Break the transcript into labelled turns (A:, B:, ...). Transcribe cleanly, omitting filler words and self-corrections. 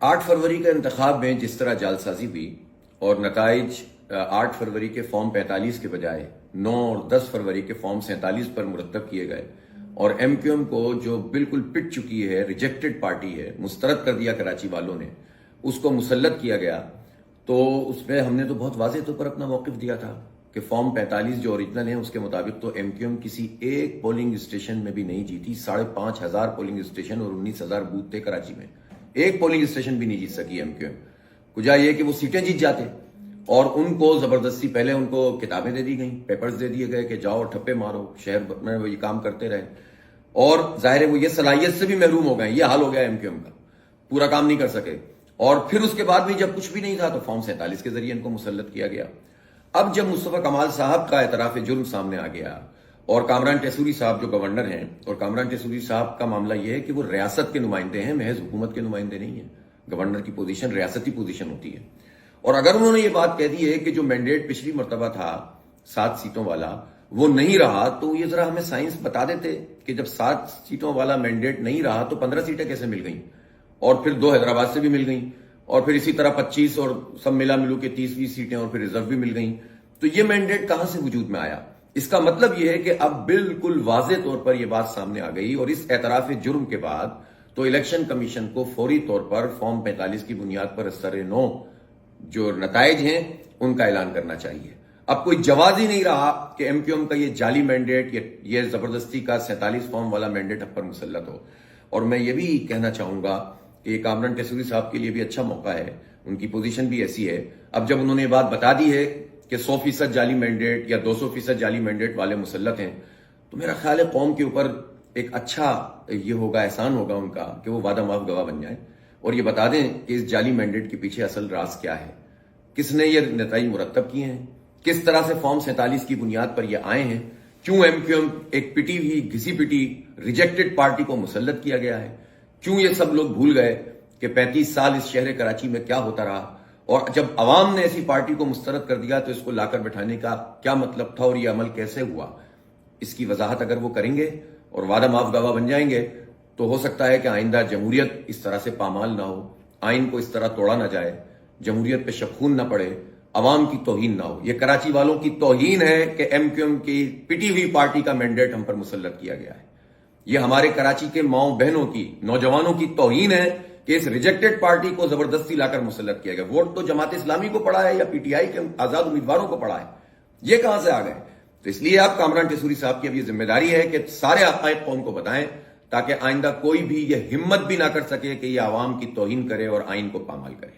A: 8 फरवरी के इंतखाब में जिस तरह जालसाजी हुई और नताइज 8 फरवरी के फॉर्म 45 के बजाय 9 और 10 फरवरी के फॉर्म 47 पर मुरतब किए गए और एमक्यूएम को जो बिल्कुल पिट चुकी है, रिजेक्टेड पार्टी है, मुस्तरद कर दिया कराची वालों ने, उसको मुसल्लत किया गया, तो उसमें हमने तो बहुत वाज़ेह तौर पर अपना मौक़िफ़ दिया था कि फॉर्म 45 जो ओरिजिनल है उसके मुताबिक तो एमक्यूएम किसी एक पोलिंग स्टेशन में भी नहीं जीती। 5,500 पोलिंग स्टेशन और 19,000 बूथ थे कराची में, एक पोलिंग स्टेशन भी नहीं जीत सकी एमक्यूएम। कुछ ये कि वो सीटें जीत जाते और उनको जबरदस्ती पहले उनको किताबें दे दी गई, पेपर्स दे दिए गए कि जाओ ठप्पे मारो, शहर में वो ये काम करते रहे, और जाहिर है वो ये सलाहियत से भी महरूम हो गए। ये हाल हो गया एमक्यूएम का, पूरा काम नहीं कर सके। और फिर उसके बाद भी जब कुछ भी नहीं था तो फॉर्म 47 के जरिए इनको मुसल्लत किया गया। अब जब मुस्तफा कमाल साहब का एतराफ जुर्म सामने आ गया और कामरान टेसूरी साहब जो गवर्नर हैं, और कामरान टेसूरी साहब का मामला यह है कि वो रियासत के नुमाइंदे हैं, महज हुकूमत के नुमाइंदे नहीं है। गवर्नर की पोजीशन रियासती पोजीशन होती है। और अगर उन्होंने ये बात कह दी है कि जो मैंडेट पिछली मरतबा था 7 सीटों वाला वो नहीं रहा, तो ये जरा हमें साइंस बता देते कि जब 7 सीटों वाला मैंडेट नहीं रहा तो 15 सीटें कैसे मिल गई, और फिर 2 हैदराबाद से भी मिल गई, और फिर इसी तरह 25 और सब मिला मिलू के 30-20 सीटें और फिर रिजर्व भी मिल गई। तो ये मैंडेट कहां से वजूद में आया? इसका मतलब यह है कि अब बिल्कुल वाज़ेह तौर पर यह बात सामने आ गई, और इस एतराफ जुर्म के बाद तो इलेक्शन कमीशन को फौरी तौर पर फॉर्म 45 की बुनियाद पर सर-ए-नौ जो नताइज हैं उनका ऐलान करना चाहिए। अब कोई जवाज ही नहीं रहा कि एमक्यूएम का ये जाली मैंडेट, ये जबरदस्ती का 47 फॉर्म वाला मैंडेट अब पर मुसल्लत हो। और मैं ये भी कहना चाहूंगा कि कामरान टेसूरी साहब के लिए भी अच्छा मौका है, उनकी पोजीशन भी ऐसी है। अब जब उन्होंने ये बात बता दी है कि 100% जाली मैंडेट या 200% जाली मैंडेट वाले मुसल्लत हैं, तो मेरा ख्याल है कौम के ऊपर एक अच्छा ये होगा, एहसान होगा उनका कि वो वादा माफ गवाह बन जाए और ये बता दें कि इस जाली मैंडेट के पीछे असल राज क्या है, किसने ये नताइज मुरतब किए हैं, किस तरह से फॉर्म 47 की बुनियाद पर ये आए हैं, क्यों एमक्यूएम एक पिटी हुई, घिसी पिटी रिजेक्टेड पार्टी को मुसल्लत किया गया है, क्यों ये सब लोग भूल गए कि 35 साल इस शहर कराची में क्या होता रहा, और जब अवाम ने ऐसी पार्टी को मुस्तरद कर दिया तो इसको लाकर बैठाने का क्या मतलब था और ये अमल कैसे हुआ। इसकी वजाहत अगर वो करेंगे और वादा माफ गवाह बन जाएंगे तो हो सकता है कि आइंदा जमहूरियत इस तरह से पामाल ना हो, आइन को इस तरह तोड़ा ना जाए, जमहूरियत पे शबखून ना पड़े, अवाम की तौहीन ना हो। ये कराची वालों की तौहीन है कि एमक्यूएम की पिटी हुई पार्टी का मैंडेट हम पर मुसल्लत किया गया है। ये हमारे कराची के माओ बहनों की, नौजवानों की तौहीन है कि इस रिजेक्टेड पार्टी को जबरदस्ती लाकर मुसल्लत किया गया। वोट तो जमात इस्लामी को पड़ा है या पीटीआई के आजाद उम्मीदवारों को पड़ा है, ये कहां से आ गए? तो इसलिए आप कामरान टेसूरी साहब की अब ये जिम्मेदारी है कि सारे हक़ाइक़ कौम को बताएं ताकि आइंदा कोई भी ये हिम्मत भी ना कर सके कि ये आवाम की तौहीन करे और आइन को पामाल करे।